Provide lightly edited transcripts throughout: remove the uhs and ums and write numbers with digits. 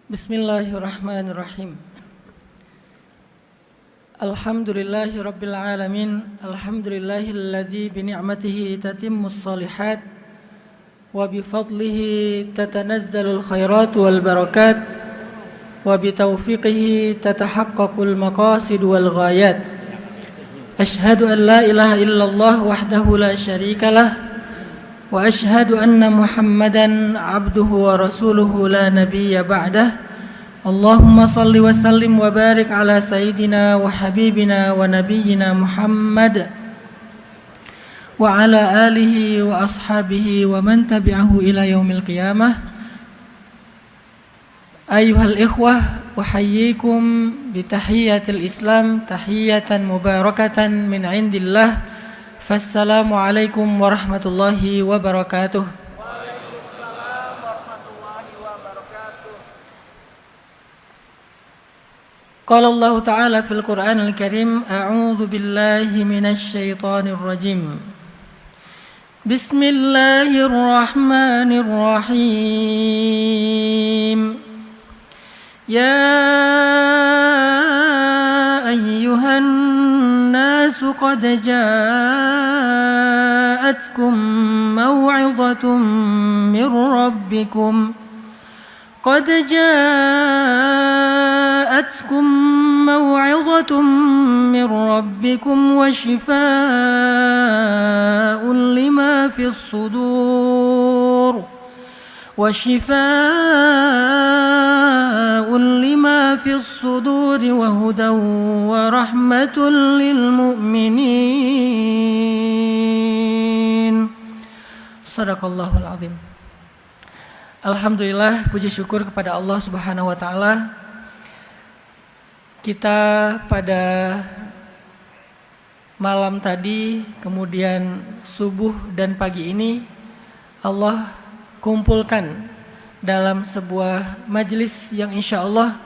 Bismillahirrahmanirrahim. Alhamdulillahi rabbil alamin. Alhamdulillahilladzi bi ni'matihi tatimmus shalihat wa bi fadlihi tatanazzalul khairat wal barakat wa bi taufiqihi tatahaqqaqul maqasid wal ghayat. Ashhadu an la ilaha illallah wahdahu la syarika lah wa ashhadu anna Muhammadan abduhu wa rasuluhu la nabiyya ba'dah. Allahumma salli wa sallim wa barik ala sayyidina wa habibina wa nabiyyina Muhammad wa ala alihi wa ashabihi wa man tabi'ahu ila yaumil qiyamah. Ayyuhal ikhwah, uhayyikum bi tahiyyatil Islam tahiyatan mubarakatan min indillah. Fassalamu alaikum warahmatullahi wabarakatuh. Waalaikumsalam warahmatullahi wabarakatuh. Qala Allah Ta'ala fil Qur'anil Karim, a'udzu billahi minasy syaithanir rajim. Bismillahirrahmanirrahim. Ya ayyuhan الناس قد جاءتكم موعظة من ربكم وشفاء لما في الصدور وهدى ورحمة للمؤمنين. Sadaqallahul azim. Alhamdulillah, puji syukur kepada Allah Subhanahu wa taala. Kita pada malam tadi, kemudian subuh dan pagi ini Allah kumpulkan dalam sebuah majelis yang insya Allah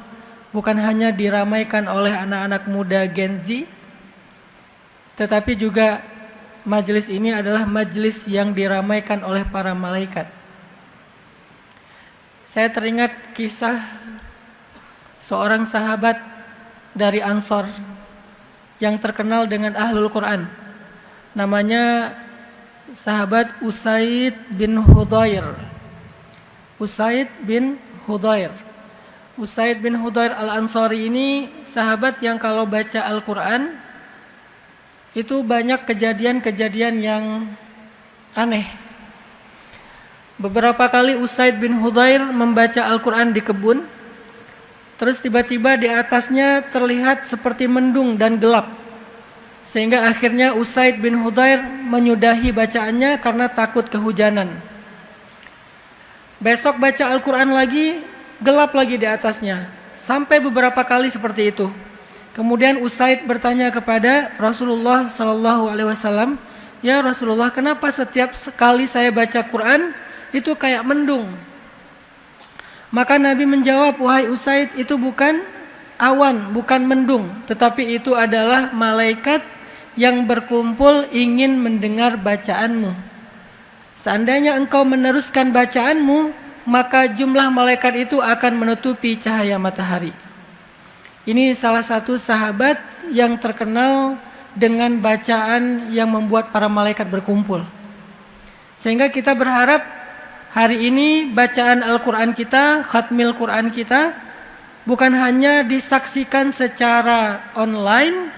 bukan hanya diramaikan oleh anak-anak muda Gen Z, tetapi juga majelis ini adalah majelis yang diramaikan oleh para malaikat. Saya teringat kisah seorang sahabat dari Ansor yang terkenal dengan Ahlul Quran. Namanya sahabat Usaid bin Hudayr. Usaid bin Hudayr al-Ansari ini sahabat yang kalau baca Al-Quran itu banyak kejadian-kejadian yang aneh. Beberapa kali Usaid bin Hudayr membaca Al-Quran di kebun, terus tiba-tiba di atasnya terlihat seperti mendung dan gelap, sehingga akhirnya Usaid bin Hudayr menyudahi bacaannya karena takut kehujanan. Besok baca Al-Quran lagi, gelap lagi di atasnya, sampai beberapa kali seperti itu. Kemudian Usaid bertanya kepada Rasulullah SAW, "Ya Rasulullah, kenapa setiap kali saya baca Quran itu kayak mendung?" Maka Nabi menjawab, "Wahai Usaid, itu bukan awan, bukan mendung, tetapi itu adalah malaikat yang berkumpul ingin mendengar bacaanmu. Seandainya engkau meneruskan bacaanmu, maka jumlah malaikat itu akan menutupi cahaya matahari." Ini salah satu sahabat yang terkenal dengan bacaan yang membuat para malaikat berkumpul. Sehingga kita berharap hari ini bacaan Al-Quran kita, khatmil Quran kita, bukan hanya disaksikan secara online,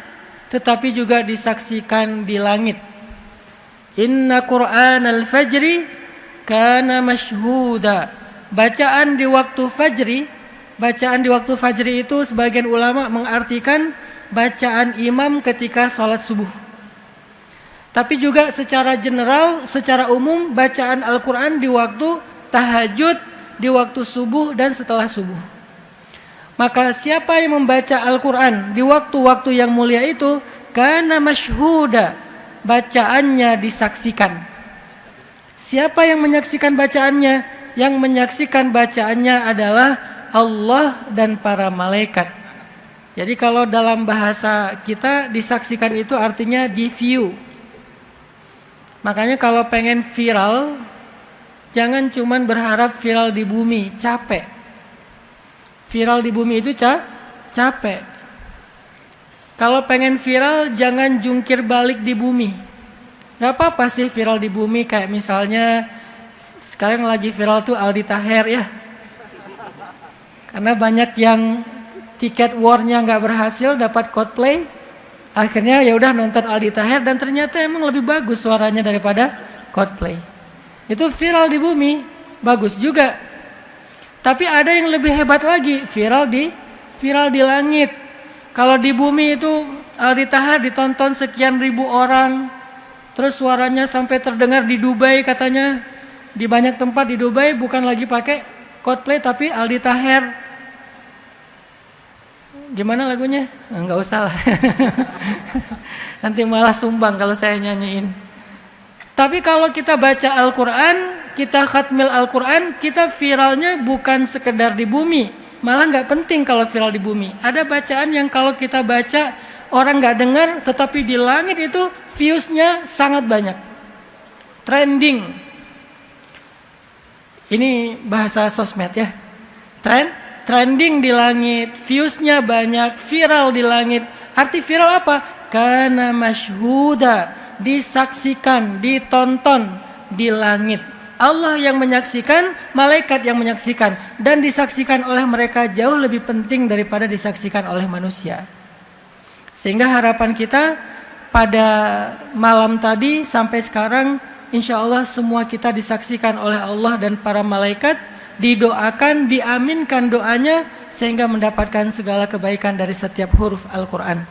tetapi juga disaksikan di langit. Inna Qur'an al-fajri kana mashhuda. Bacaan di waktu fajri itu sebagian ulama mengartikan bacaan imam ketika sholat subuh. Tapi juga secara general, secara umum bacaan Al-Quran di waktu tahajud, di waktu subuh dan setelah subuh. Maka siapa yang membaca Al-Quran di waktu-waktu yang mulia itu, kana mashhuda, bacaannya disaksikan. Siapa yang menyaksikan bacaannya? Yang menyaksikan bacaannya adalah Allah dan para malaikat. Jadi kalau dalam bahasa kita disaksikan itu artinya di view. Makanya kalau pengen viral, jangan cuman berharap viral di bumi, capek. Viral di bumi itu capek. Kalau pengen viral jangan jungkir balik di bumi. Gak apa-apa sih viral di bumi, kayak misalnya sekarang lagi viral tuh Aldi Taher ya. Karena banyak yang tiket war-nya gak berhasil dapat Coldplay, akhirnya ya udah nonton Aldi Taher dan ternyata emang lebih bagus suaranya daripada Coldplay. Itu viral di bumi, bagus juga. Tapi ada yang lebih hebat lagi, viral di langit. Kalau di bumi itu Aldi Taher ditonton sekian ribu orang, terus suaranya sampai terdengar di Dubai katanya. Di banyak tempat di Dubai bukan lagi pakai Coldplay tapi Aldi Taher. Gimana lagunya? Enggak usah lah. Nanti malah sumbang kalau saya nyanyiin. Tapi kalau kita baca Al-Quran, kita khatmil Al-Quran, kita viralnya bukan sekedar di bumi. Malah gak penting kalau viral di bumi. Ada bacaan yang kalau kita baca orang gak dengar, tetapi di langit itu viewsnya sangat banyak. Trending. Ini bahasa sosmed ya. Trending di langit, viewsnya banyak, viral di langit. Arti viral apa? Kana masyhuda, disaksikan, ditonton di langit. Allah yang menyaksikan, malaikat yang menyaksikan, dan disaksikan oleh mereka jauh lebih penting daripada disaksikan oleh manusia. Sehingga harapan kita pada malam tadi sampai sekarang, insya Allah semua kita disaksikan oleh Allah dan para malaikat, didoakan, diaminkan doanya sehingga mendapatkan segala kebaikan dari setiap huruf Al-Quran.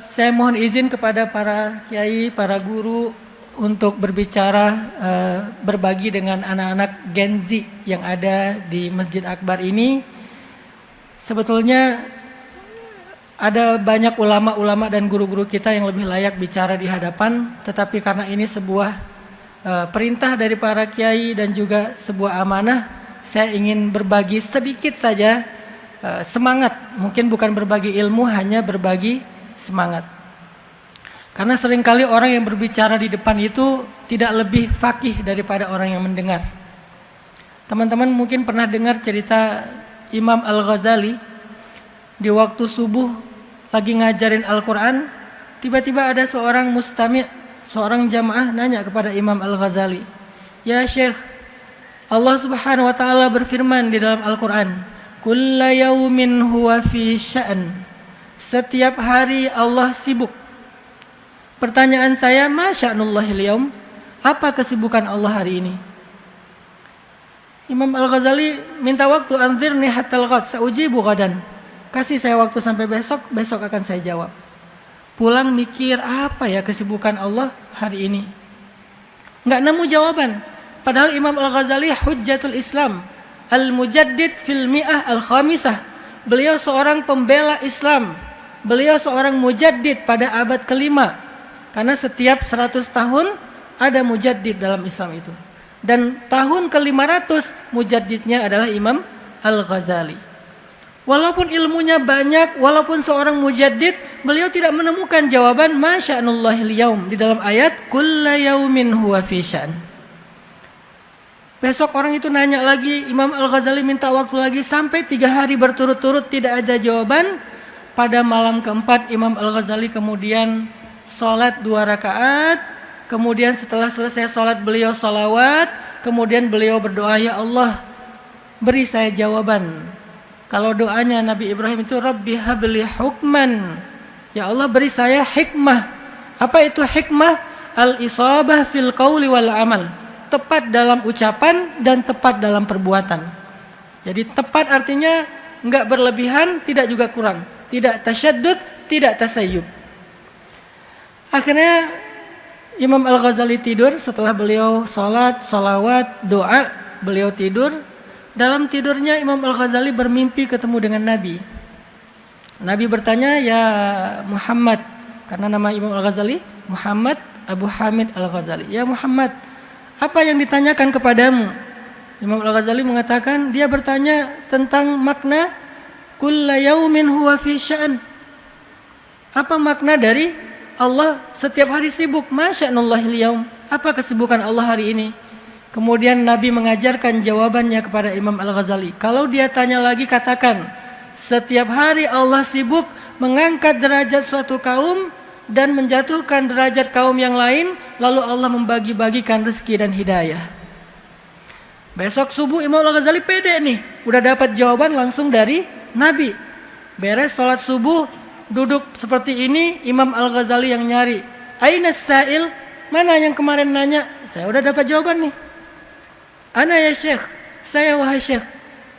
Saya mohon izin kepada para kiai, para guru untuk berbicara, berbagi dengan anak-anak Gen Z yang ada di Masjid Akbar ini. Sebetulnya ada banyak ulama-ulama dan guru-guru kita yang lebih layak bicara di hadapan, tetapi karena ini sebuah perintah dari para kiai dan juga sebuah amanah, saya ingin berbagi sedikit saja semangat. Mungkin bukan berbagi ilmu, hanya berbagi semangat. Karena seringkali orang yang berbicara di depan itu tidak lebih faqih daripada orang yang mendengar. Teman-teman mungkin pernah dengar cerita Imam Al-Ghazali. Di waktu subuh lagi ngajarin Al-Quran, tiba-tiba ada seorang mustami', seorang jamaah nanya kepada Imam Al-Ghazali, "Ya Syekh, Allah Subhanahu wa taala berfirman di dalam Al-Quran, kulla yaumin huwa fi sya'n." Setiap hari Allah sibuk. Pertanyaan saya, ma sya'nullahil yaum? Apa kesibukan Allah hari ini? Imam Al-Ghazali minta waktu, anzirni hatal ghad, sa'ujibu ghadan. Kasih saya waktu sampai besok akan saya jawab. Pulang mikir, apa ya kesibukan Allah hari ini? Enggak nemu jawaban. Padahal Imam Al-Ghazali hujjatul Islam, al-mujaddid fil mi'ah al-khamisah. Beliau seorang pembela Islam. Beliau seorang mujaddid pada abad kelima. Karena setiap 100 tahun ada mujaddid dalam Islam itu. Dan tahun ke-500 mujaddidnya adalah Imam Al-Ghazali. Walaupun ilmunya banyak, walaupun seorang mujaddid, beliau tidak menemukan jawaban ma sya'nullahil yaum di dalam ayat kulla yaumin huwa fi sya'n. Besok orang itu nanya lagi, Imam Al-Ghazali minta waktu lagi sampai 3 hari berturut-turut tidak ada jawaban. Pada malam keempat Imam Al-Ghazali kemudian sholat 2 rakaat. Kemudian setelah selesai sholat beliau sholawat. Kemudian beliau berdoa, ya Allah beri saya jawaban. Kalau doanya Nabi Ibrahim itu Rabbi habli hukman, ya Allah beri saya hikmah. Apa itu hikmah? Al-isabah fil qawli wal amal. Tepat dalam ucapan dan tepat dalam perbuatan. Jadi tepat artinya enggak berlebihan, tidak juga kurang. Tidak tasyaddud, tidak tasayyub. Akhirnya Imam Al-Ghazali tidur setelah beliau sholat, sholawat, doa, beliau tidur. Dalam tidurnya Imam Al-Ghazali bermimpi ketemu dengan Nabi. Nabi bertanya, ya Muhammad, karena nama Imam Al-Ghazali Muhammad Abu Hamid Al-Ghazali. Ya Muhammad, apa yang ditanyakan kepadamu? Imam Al-Ghazali mengatakan, dia bertanya tentang makna kulla yaumin huwa fi sya'n. Apa makna dari Allah setiap hari sibuk? Ma sya'nullahil yaum. Apa kesibukan Allah hari ini? Kemudian Nabi mengajarkan jawabannya kepada Imam Al-Ghazali. Kalau dia tanya lagi katakan, setiap hari Allah sibuk mengangkat derajat suatu kaum dan menjatuhkan derajat kaum yang lain, lalu Allah membagi-bagikan rezeki dan hidayah. Besok subuh Imam Al-Ghazali pede nih, udah dapat jawaban langsung dari Nabi. Beres sholat subuh, duduk seperti ini, Imam Al-Ghazali yang nyari. Aina sa'il? Mana yang kemarin nanya? Saya udah dapat jawaban nih. Ana ya Syekh, saya wahai Syekh.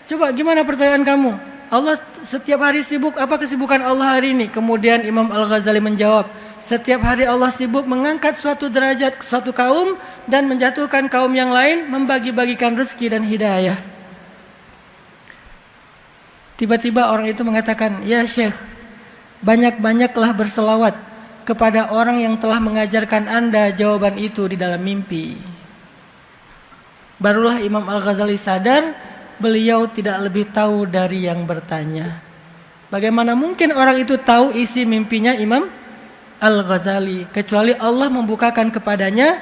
Coba gimana pertanyaan kamu? Allah setiap hari sibuk, apa kesibukan Allah hari ini? Kemudian Imam Al-Ghazali menjawab, setiap hari Allah sibuk mengangkat suatu derajat suatu kaum dan menjatuhkan kaum yang lain, membagi-bagikan rezeki dan hidayah. Tiba-tiba orang itu mengatakan, ya Syekh, banyak-banyaklah berselawat kepada orang yang telah mengajarkan Anda jawaban itu di dalam mimpi. Barulah Imam Al-Ghazali sadar beliau tidak lebih tahu dari yang bertanya. Bagaimana mungkin orang itu tahu isi mimpinya Imam Al-Ghazali, kecuali Allah membukakan kepadanya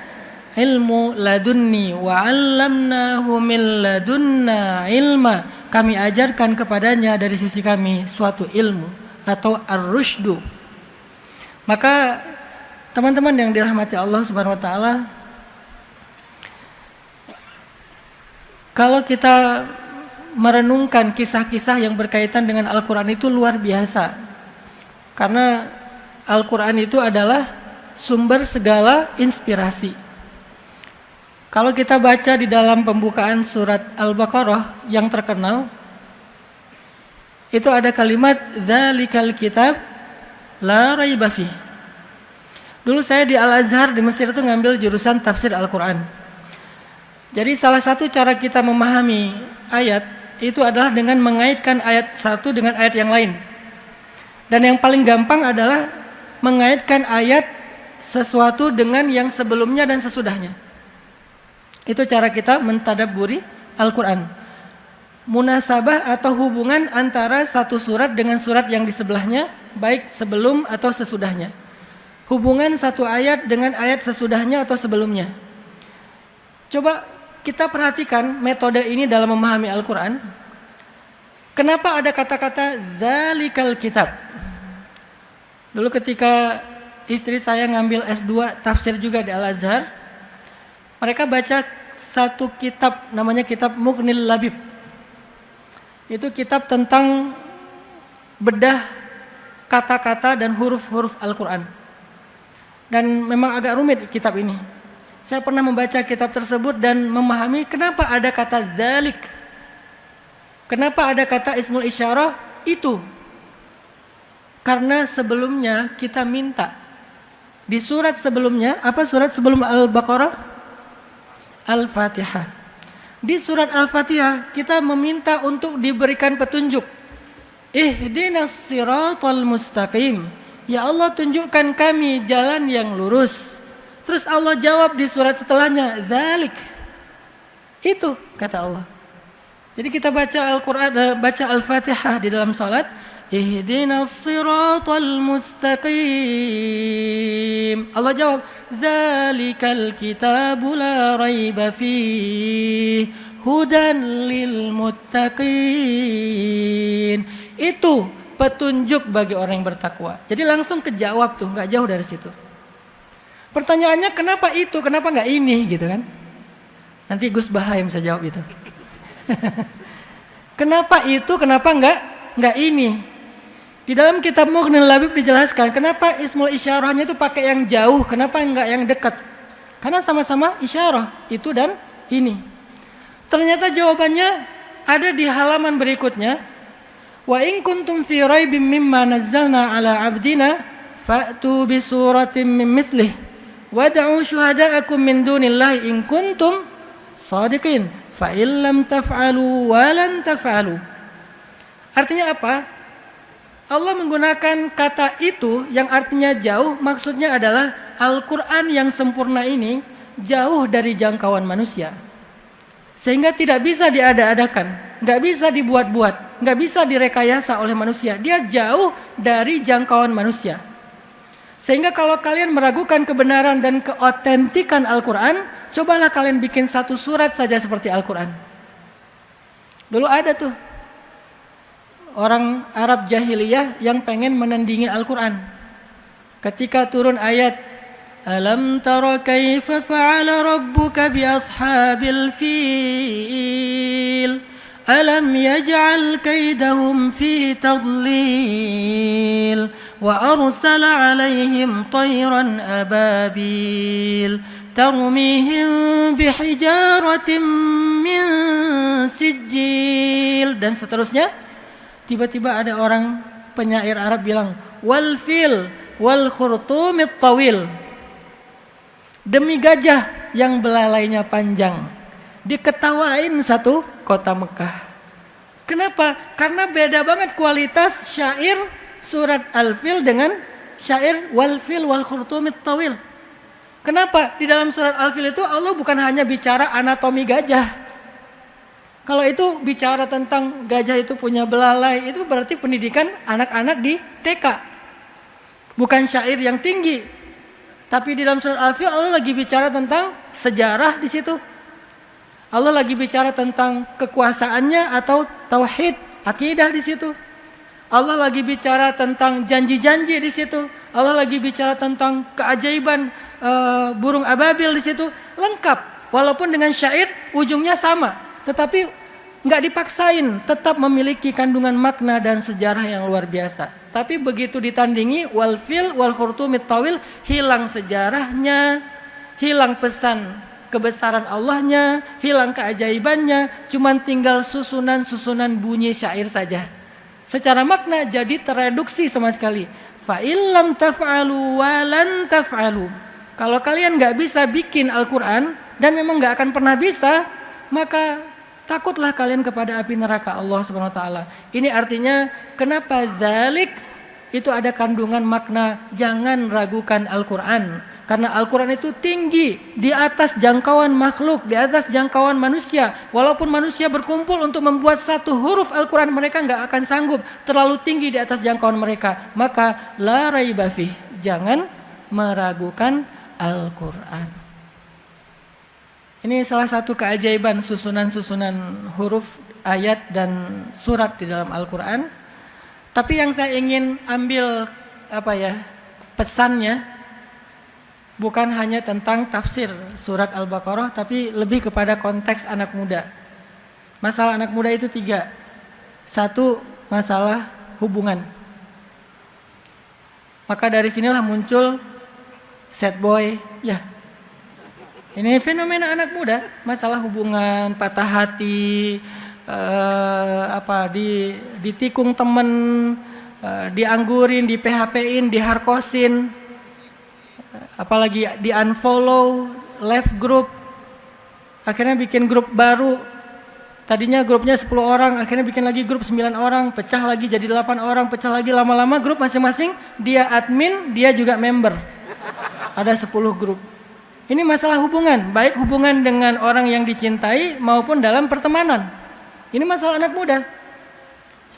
ilmu ladunni wa 'allamnahu min ladunna ilma. Kami ajarkan kepadanya dari sisi kami suatu ilmu atau ar-rusydu. Maka teman-teman yang dirahmati Allah Subhanahu wa taala, kalau kita merenungkan kisah-kisah yang berkaitan dengan Al-Quran itu luar biasa. Karena Al-Quran itu adalah sumber segala inspirasi. Kalau kita baca di dalam pembukaan surat Al-Baqarah yang terkenal, itu ada kalimat dzalikal kitab la raiba fih. Dulu saya di Al-Azhar di Mesir itu ngambil jurusan tafsir Al-Quran. Jadi salah satu cara kita memahami ayat itu adalah dengan mengaitkan ayat satu dengan ayat yang lain. Dan yang paling gampang adalah mengaitkan ayat sesuatu dengan yang sebelumnya dan sesudahnya. Itu cara kita mentadabburi Al-Quran. Munasabah atau hubungan antara satu surat dengan surat yang di sebelahnya, baik sebelum atau sesudahnya. Hubungan satu ayat dengan ayat sesudahnya atau sebelumnya. Coba kita perhatikan metode ini dalam memahami Al-Quran. Kenapa ada kata-kata dzalikal kitab? Dulu ketika istri saya ngambil S2 tafsir juga di Al-Azhar, mereka baca satu kitab namanya kitab Mughnil Labib. Itu kitab tentang bedah kata-kata dan huruf-huruf Al-Quran. Dan memang agak rumit kitab ini. Saya pernah membaca kitab tersebut dan memahami kenapa ada kata dzalik. Kenapa ada kata ismul isyarah itu. Karena sebelumnya kita minta. Di surat sebelumnya, apa surat sebelum Al-Baqarah? Al-Fatihah. Di surat Al-Fatihah kita meminta untuk diberikan petunjuk. Ihdinas siratal mustaqim. Ya Allah, tunjukkan kami jalan yang lurus. Terus Allah jawab di surat setelahnya, dzalik. Itu kata Allah. Jadi kita baca Al-Quran, baca Al-Fatihah di dalam salat, ihdinas siratal mustaqim. Allah jawab, dzalikal kitabu la raiba fih, hudan lil muttaqin. Itu petunjuk bagi orang yang bertakwa. Jadi langsung kejawab tuh, nggak jauh dari situ. Pertanyaannya kenapa itu, kenapa nggak ini gitu kan? Nanti Gus Baha yang bisa jawab itu. Kenapa itu, kenapa nggak ini? Di dalam kitab Mughnil Labib dijelaskan kenapa ismul isyarahnya itu pakai yang jauh, kenapa nggak yang dekat? Karena sama-sama isyarah itu dan ini. Ternyata jawabannya ada di halaman berikutnya. Wa in kuntum fi raibim mimma nazzalna ala abdina fa'tu bi suratin min mithlih wad'u syuhada'akum min dunillahi in kuntum shadiqin fa in lam taf'alu wa lan taf'alu. Artinya apa? Allah menggunakan kata itu yang artinya jauh, maksudnya adalah Al-Quran yang sempurna ini jauh dari jangkauan manusia. Sehingga tidak bisa diada-adakan, nggak bisa dibuat-buat, nggak bisa direkayasa oleh manusia. Dia jauh dari jangkauan manusia. Sehingga kalau kalian meragukan kebenaran dan keotentikan Al-Quran, Cobalah kalian bikin satu surat saja seperti Al-Quran. Dulu ada tuh orang Arab jahiliyah yang pengen menandingi Al-Quran. Ketika turun ayat Alam tara kaifa fa'ala rabbuka bi ashabil fil Alam yaj'al kaidahum fi tadlil wa arsala 'alaihim tayran ababil tarmihim bihijaratin min sijil dan seterusnya. Tiba-tiba ada orang penyair Arab bilang wal fil wal khurtumit tawil. Demi gajah yang belalainya panjang, diketawain satu kota Mekah. Kenapa? Karena beda banget kualitas syair surat Al-Fil dengan syair wal fil wal khurtumit tawil. Kenapa? Di dalam surat Al-Fil itu Allah bukan hanya bicara anatomi gajah. Kalau itu bicara tentang gajah itu punya belalai, itu berarti pendidikan anak-anak di TK. Bukan syair yang tinggi. Tapi di dalam surat Al-Fil Allah lagi bicara tentang sejarah di situ. Allah lagi bicara tentang kekuasaannya atau tauhid, akidah di situ. Allah lagi bicara tentang janji-janji di situ. Allah lagi bicara tentang keajaiban burung ababil di situ. Lengkap, walaupun dengan syair ujungnya sama, tetapi nggak dipaksain, tetap memiliki kandungan makna dan sejarah yang luar biasa. Tapi begitu ditandingi wal fil wal khurtumit tawil, hilang sejarahnya, hilang pesan kebesaran Allahnya, hilang keajaibannya, cuman tinggal susunan-susunan bunyi syair saja. Secara makna jadi tereduksi sama sekali. Fa illam taf'alu wa lan taf'alu. Kalau kalian nggak bisa bikin Al-Quran dan memang nggak akan pernah bisa, maka takutlah kalian kepada api neraka Allah Subhanahu wa taala. Ini artinya kenapa zalik itu ada kandungan makna jangan ragukan Al-Quran. Karena Al-Quran itu tinggi di atas jangkauan makhluk, di atas jangkauan manusia. Walaupun manusia berkumpul untuk membuat satu huruf Al-Quran, mereka nggak akan sanggup, terlalu tinggi di atas jangkauan mereka. Maka la raiba fih, jangan meragukan Al-Quran. Ini salah satu keajaiban susunan-susunan huruf, ayat dan surat di dalam Al-Quran. Tapi yang saya ingin ambil pesannya bukan hanya tentang tafsir surat Al-Baqarah, tapi lebih kepada konteks anak muda. Masalah anak muda itu 3. 1, masalah hubungan. Maka dari sinilah muncul sad boy, ya. Ini fenomena anak muda, masalah hubungan, patah hati, ditikung temen, dianggurin, di PHP-in, diharkosin, apalagi di unfollow, left group, akhirnya bikin grup baru. Tadinya grupnya 10 orang, akhirnya bikin lagi grup 9 orang, pecah lagi jadi 8 orang, pecah lagi, lama-lama grup masing-masing dia admin, dia juga member. Ada 10 grup. Ini masalah hubungan, baik hubungan dengan orang yang dicintai maupun dalam pertemanan. Ini masalah anak muda.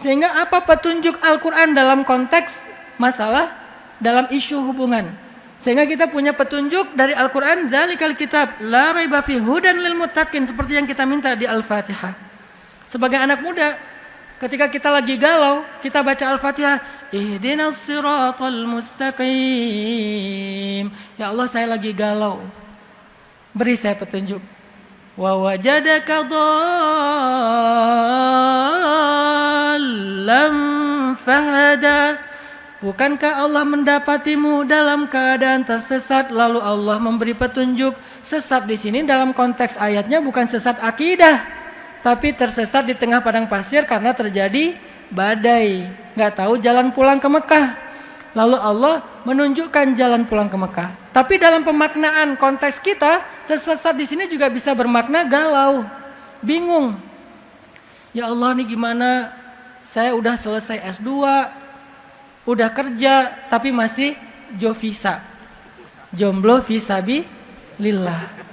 Sehingga apa petunjuk Al-Quran dalam konteks masalah dalam isu hubungan? Sehingga kita punya petunjuk dari Al-Quran, dzalikal kitab la raiba fihi hudan lil muttaqin, seperti yang kita minta di Al-Fatihah. Sebagai anak muda, ketika kita lagi galau, kita baca Al-Fatihah, ihdinas siratal mustaqim. Ya Allah, saya lagi galau, beri saya petunjuk. Wa wajadaka dhallam fahada. Bukankah Allah mendapatimu dalam keadaan tersesat lalu Allah memberi petunjuk? Sesat di sini dalam konteks ayatnya bukan sesat akidah, tapi tersesat di tengah padang pasir karena terjadi badai, nggak tahu jalan pulang ke Mekah. Lalu Allah menunjukkan jalan pulang ke Mekah. Tapi dalam pemaknaan konteks kita, tersesat di sini juga bisa bermakna galau, bingung. Ya Allah, nih gimana? Saya udah selesai S2, udah kerja, tapi masih jovisa, jomblo fisabilillah.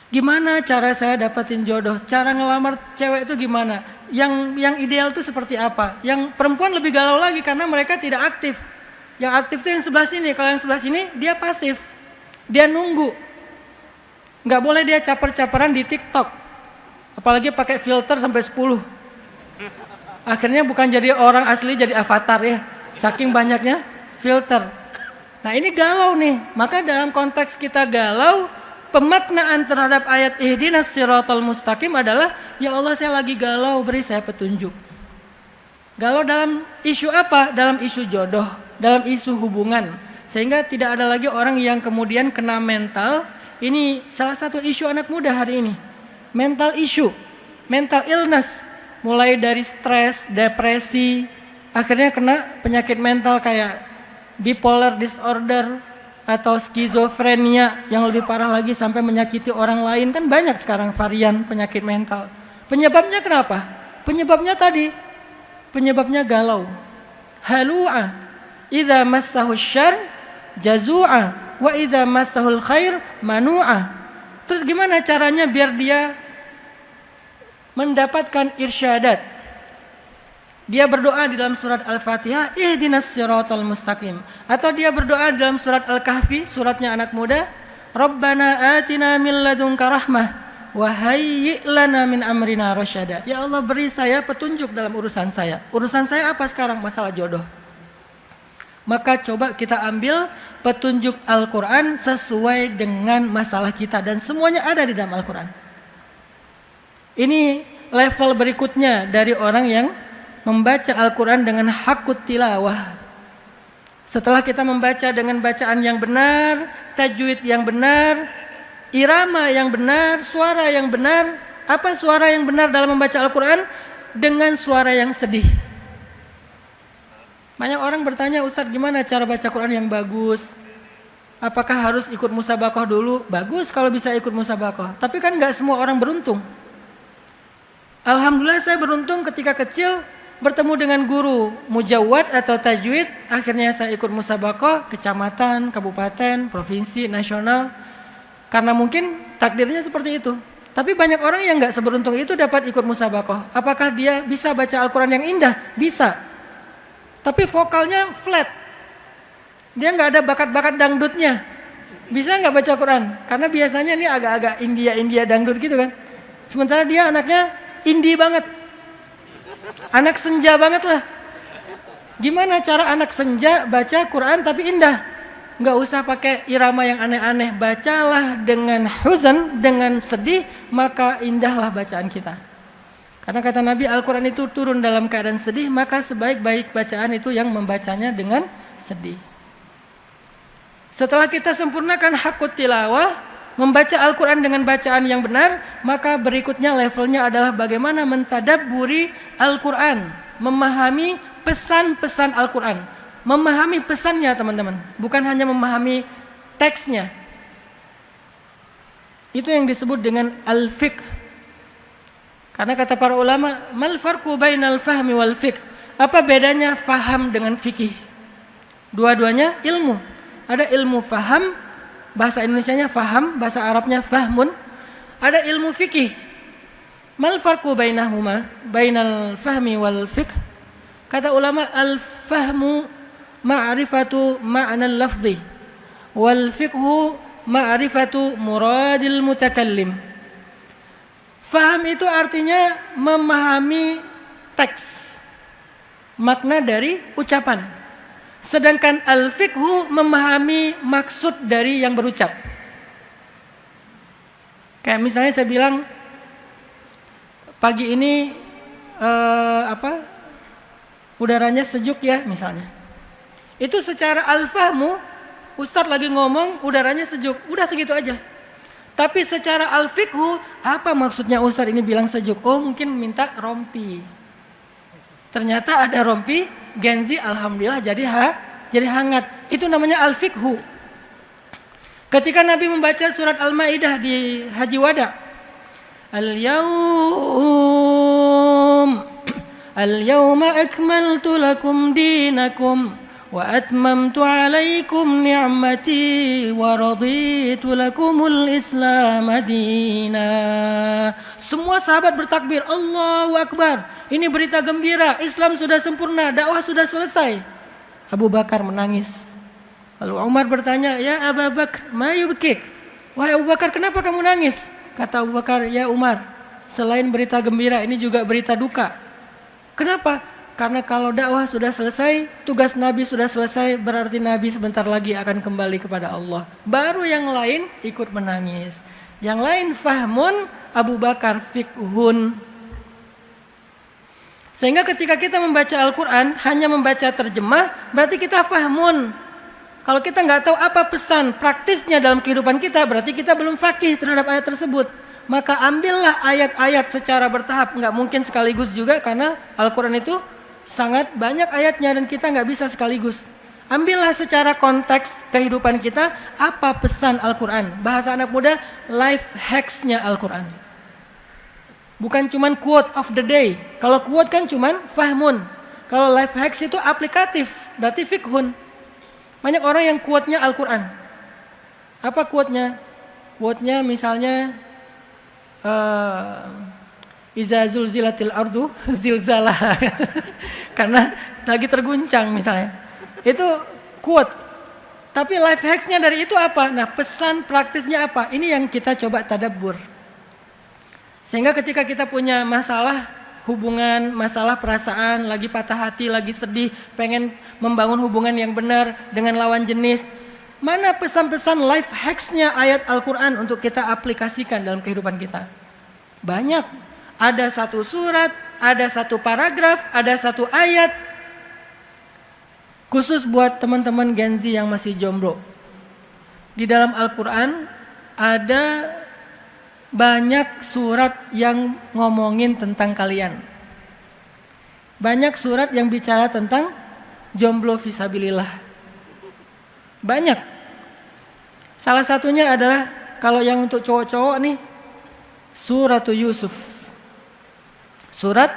Gimana cara saya dapetin jodoh? Cara ngelamar cewek itu gimana? Yang ideal itu seperti apa? Yang perempuan lebih galau lagi karena mereka tidak aktif. Yang aktif itu yang sebelah sini. Kalau yang sebelah sini dia pasif, dia nunggu. Nggak boleh dia caper-caperan di TikTok. Apalagi pakai filter sampai 10. Akhirnya bukan jadi orang asli, jadi avatar ya. Saking banyaknya filter. Nah ini galau nih. Maka dalam konteks kita galau, pemaknaan terhadap ayat ihdinas siratal mustaqim adalah, ya Allah saya lagi galau, beri saya petunjuk. Galau dalam isu apa? Dalam isu jodoh, dalam isu hubungan. Sehingga tidak ada lagi orang yang kemudian kena mental. Ini salah satu isu anak muda hari ini. Mental issue, mental illness. Mulai dari stres, depresi, akhirnya kena penyakit mental kayak bipolar disorder atau skizofrenia yang lebih parah lagi sampai menyakiti orang lain. Kan banyak sekarang varian penyakit mental. Penyebabnya kenapa? Penyebabnya tadi, penyebabnya galau. Halu'a, idza massahu syarr jazu'a, wa idza massahul khair manu'a. Terus gimana caranya biar dia mendapatkan irsyadat? Dia berdoa di dalam surat Al-Fatihah, ihdinas siratal mustaqim. Atau dia berdoa di dalam surat Al-Kahfi, suratnya anak muda, Rabbana atina min ladunka rahmah wa hayyi' lana min amrina rasyada. Ya Allah beri saya petunjuk dalam urusan saya. Urusan saya apa sekarang? Masalah jodoh. Maka coba kita ambil petunjuk Al-Quran sesuai dengan masalah kita. Dan semuanya ada di dalam Al-Quran. Ini level berikutnya dari orang yang membaca Al-Quran dengan hakut tilawah. Setelah kita membaca dengan bacaan yang benar, tajwid yang benar, irama yang benar, suara yang benar. Apa suara yang benar dalam membaca Al-Quran? Dengan suara yang sedih. Banyak orang bertanya, Ustadz gimana cara baca Quran yang bagus? Apakah harus ikut musabaqah dulu? Bagus kalau bisa ikut musabaqah. Tapi kan gak semua orang beruntung. Alhamdulillah saya beruntung ketika kecil bertemu dengan guru mujawwad atau tajwid. Akhirnya saya ikut musabaqah kecamatan, kabupaten, provinsi, nasional. Karena mungkin takdirnya seperti itu. Tapi banyak orang yang gak seberuntung itu dapat ikut musabaqah. Apakah dia bisa baca Al-Quran yang indah? Bisa. Tapi vokalnya flat. Dia gak ada bakat-bakat dangdutnya. Bisa gak baca Quran? Karena biasanya ini agak-agak India dangdut gitu kan. Sementara dia anaknya indie banget. Anak senja banget lah. Gimana cara anak senja baca Quran tapi indah? Gak usah pakai irama yang aneh-aneh. Bacalah dengan huzan, dengan sedih, maka indahlah bacaan kita. Karena kata Nabi, Al-Quran itu turun dalam keadaan sedih, maka sebaik-baik bacaan itu yang membacanya dengan sedih. Setelah kita sempurnakan hakut tilawah, membaca Al-Quran dengan bacaan yang benar, maka berikutnya levelnya adalah bagaimana mentadabburi Al-Quran, memahami pesan-pesan Al-Quran, memahami pesannya teman-teman, bukan hanya memahami teksnya. Itu yang disebut dengan al-fiqh. Karena kata para ulama, mal farqu bainal fahmi wal fiqh? Apa bedanya faham dengan fikih? Dua-duanya ilmu. Ada ilmu faham, bahasa Indonesianya faham, bahasa Arabnya fahmun. Ada ilmu fikih. Mal farqu bainahuma, bainal fahmi wal fiqh? Kata ulama, al-fahmu ma'rifatu ma'nal lafzi, wal fiqhu ma'rifatu muradil mutakallim. Faham itu artinya memahami teks, makna dari ucapan. Sedangkan al-fiqhu memahami maksud dari yang berucap. Kayak misalnya saya bilang, pagi ini udaranya sejuk ya misalnya. Itu secara al-fahmu, Ustadz lagi ngomong udaranya sejuk, udah segitu aja. Tapi secara al-fiqhu, apa maksudnya Ustadz ini bilang sejuk? Oh mungkin minta rompi. Ternyata ada rompi, Genzi alhamdulillah jadi hangat. Itu namanya al-fiqhu. Ketika Nabi membaca surat Al-Maidah di Haji Wada, Al-yawma akmaltu lakum dinakum wa atmamtu alaikum ni'mati wa raditu lakumul islam dina. Semua sahabat bertakbir, Allahu Akbar. Ini berita gembira, Islam sudah sempurna, dakwah sudah selesai. Abu Bakar menangis. Lalu Umar bertanya, ya Abu Bakar, ma yubkik? Wahai Abu Bakar, kenapa kamu nangis? Kata Abu Bakar, ya Umar, selain berita gembira ini juga berita duka. Kenapa? Karena kalau dakwah sudah selesai, tugas Nabi sudah selesai, berarti Nabi sebentar lagi akan kembali kepada Allah. Baru yang lain ikut menangis. Yang lain fahmun, Abu Bakar fikhun. Sehingga ketika kita membaca Al-Quran, hanya membaca terjemah, berarti kita fahmun. Kalau kita nggak tahu apa pesan praktisnya dalam kehidupan kita, berarti kita belum faqih terhadap ayat tersebut. Maka ambillah ayat-ayat secara bertahap, nggak mungkin sekaligus juga karena Al-Quran itu sangat banyak ayatnya dan kita nggak bisa sekaligus. Ambillah secara konteks kehidupan kita, apa pesan Al-Quran. Bahasa anak muda, life hacks-nya Al-Quran. Bukan cuman quote of the day. Kalau quote kan cuman fahmun. Kalau life hacks itu aplikatif, berarti fikhun. Banyak orang yang quote-nya Al-Quran. Apa quote-nya? Quote-nya misalnya Iza zulzilatil ardu zilzalah. Karena lagi terguncang misalnya. Itu quote. Tapi life hacks-nya dari itu apa? Nah, pesan praktisnya apa? Ini yang kita coba tadabbur. Sehingga ketika kita punya masalah hubungan, masalah perasaan, lagi patah hati, lagi sedih, pengen membangun hubungan yang benar dengan lawan jenis, mana pesan-pesan life hacks-nya ayat Al-Quran untuk kita aplikasikan dalam kehidupan kita? Banyak. Ada satu surat, ada satu paragraf, ada satu ayat. Khusus buat teman-teman Gen Z yang masih jomblo. Di dalam Al-Quran ada banyak surat yang ngomongin tentang kalian. Banyak surat yang bicara tentang jomblo fisabilillah. Banyak. Salah satunya adalah kalau yang untuk cowok-cowok nih, Suratul Yusuf. Surat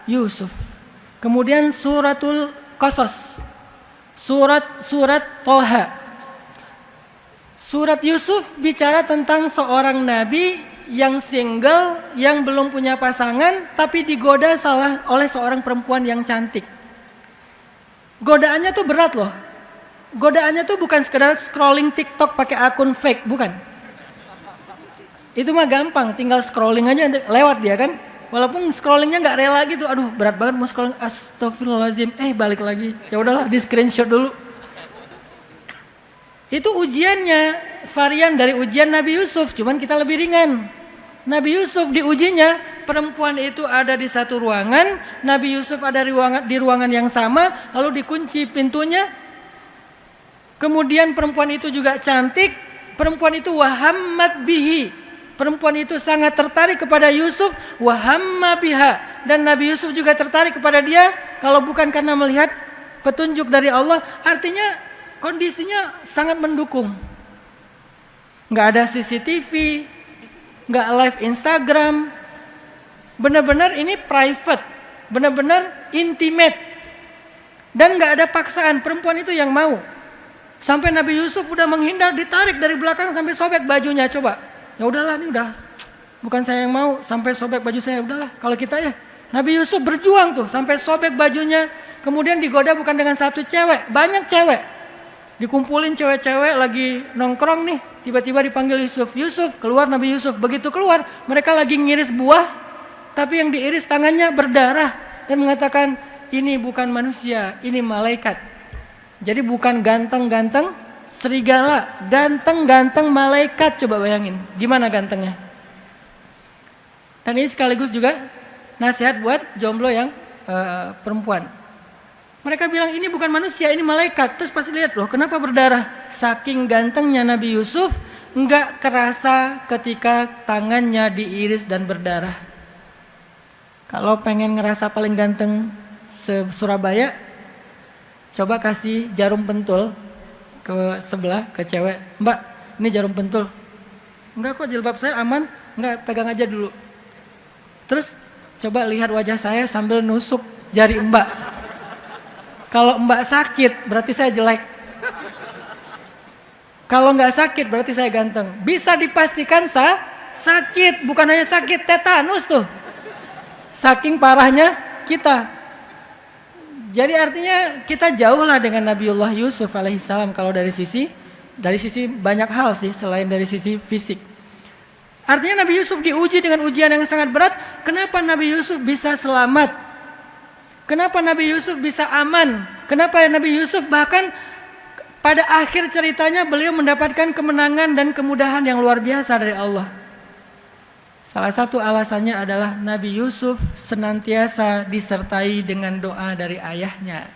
Yusuf. Kemudian Suratul Qasas. Surat Toha. Surat Yusuf bicara tentang seorang nabi yang single, yang belum punya pasangan, tapi digoda oleh seorang perempuan yang cantik. Godaannya tuh berat loh. Godaannya tuh bukan sekedar scrolling TikTok pakai akun fake, bukan. Itu mah gampang, tinggal scrolling aja lewat dia kan. Walaupun scrollingnya nggak rela gitu, aduh berat banget mau scrolling, astagfirullahaladzim, balik lagi, ya udahlah di screenshot dulu. Itu ujiannya, varian dari ujian Nabi Yusuf, cuman kita lebih ringan. Nabi Yusuf diujinya, perempuan itu ada di satu ruangan, Nabi Yusuf ada di ruangan yang sama, lalu dikunci pintunya. Kemudian perempuan itu juga cantik, perempuan itu wahammat bihi. Perempuan itu sangat tertarik kepada Yusuf, wahamma biha, dan Nabi Yusuf juga tertarik kepada dia. Kalau bukan karena melihat petunjuk dari Allah, artinya kondisinya sangat mendukung. Nggak ada CCTV, nggak live Instagram, benar-benar ini private, benar-benar intimate, dan nggak ada paksaan. Perempuan itu yang mau. Sampai Nabi Yusuf udah menghindar, ditarik dari belakang sampai sobek bajunya. Coba. Ya udahlah, ini udah bukan saya yang mau, sampai sobek baju saya, udahlah. Kalau kita ya, Nabi Yusuf berjuang tuh sampai sobek bajunya. Kemudian digoda bukan dengan satu cewek, banyak cewek. Dikumpulin cewek-cewek lagi nongkrong nih, tiba-tiba dipanggil Yusuf. Yusuf, keluar Nabi Yusuf. Begitu keluar, mereka lagi ngiris buah, tapi yang diiris tangannya berdarah dan mengatakan, ini bukan manusia, ini malaikat. Jadi bukan ganteng-ganteng serigala, ganteng-ganteng malaikat. Coba bayangin, gimana gantengnya. Dan ini sekaligus juga nasihat buat jomblo yang perempuan. Mereka bilang ini bukan manusia, ini malaikat. Terus pasti lihat loh, kenapa berdarah? Saking gantengnya Nabi Yusuf, nggak kerasa ketika tangannya diiris dan berdarah. Kalau pengen ngerasa paling ganteng se-Surabaya, coba kasih jarum pentul ke sebelah, ke cewek. Mbak, ini jarum pentul. Enggak kok, jilbab saya aman. Enggak, pegang aja dulu. Terus coba lihat wajah saya sambil nusuk jari mbak. Kalau mbak sakit, berarti saya jelek. Kalau enggak sakit, berarti saya ganteng. Bisa dipastikan sakit. Bukan hanya sakit, tetanus tuh. Saking parahnya kita. Jadi artinya kita jauh lah dengan Nabiullah Yusuf alaihissalam kalau dari sisi Dari sisi banyak hal sih selain dari sisi fisik. Artinya Nabi Yusuf diuji dengan ujian yang sangat berat. Kenapa Nabi Yusuf bisa selamat? Kenapa Nabi Yusuf bisa aman? Kenapa Nabi Yusuf bahkan pada akhir ceritanya beliau mendapatkan kemenangan dan kemudahan yang luar biasa dari Allah? Salah satu alasannya adalah Nabi Yusuf senantiasa disertai dengan doa dari ayahnya.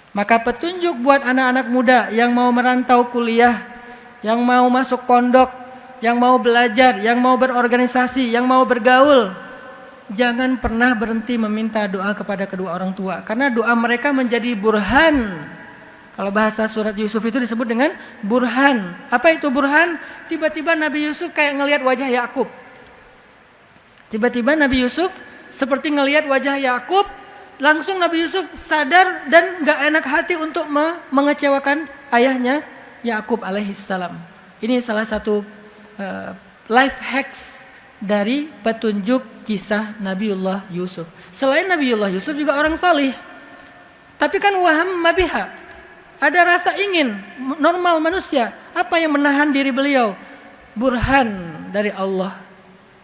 Maka petunjuk buat anak-anak muda yang mau merantau kuliah, yang mau masuk pondok, yang mau belajar, yang mau berorganisasi, yang mau bergaul, jangan pernah berhenti meminta doa kepada kedua orang tua. Karena doa mereka menjadi burhan. Kalau bahasa surat Yusuf itu disebut dengan burhan. Apa itu burhan? Tiba-tiba Nabi Yusuf kayak ngelihat wajah Yakub. Tiba-tiba Nabi Yusuf seperti ngelihat wajah Yakub. Langsung Nabi Yusuf sadar dan gak enak hati untuk mengecewakan ayahnya Yakub alaihissalam. Ini salah satu life hacks dari petunjuk kisah Nabiullah Yusuf. Selain Nabiullah Yusuf juga orang salih. Tapi kan waham mabiha. Ada rasa ingin normal manusia. Apa yang menahan diri beliau? Burhan dari Allah.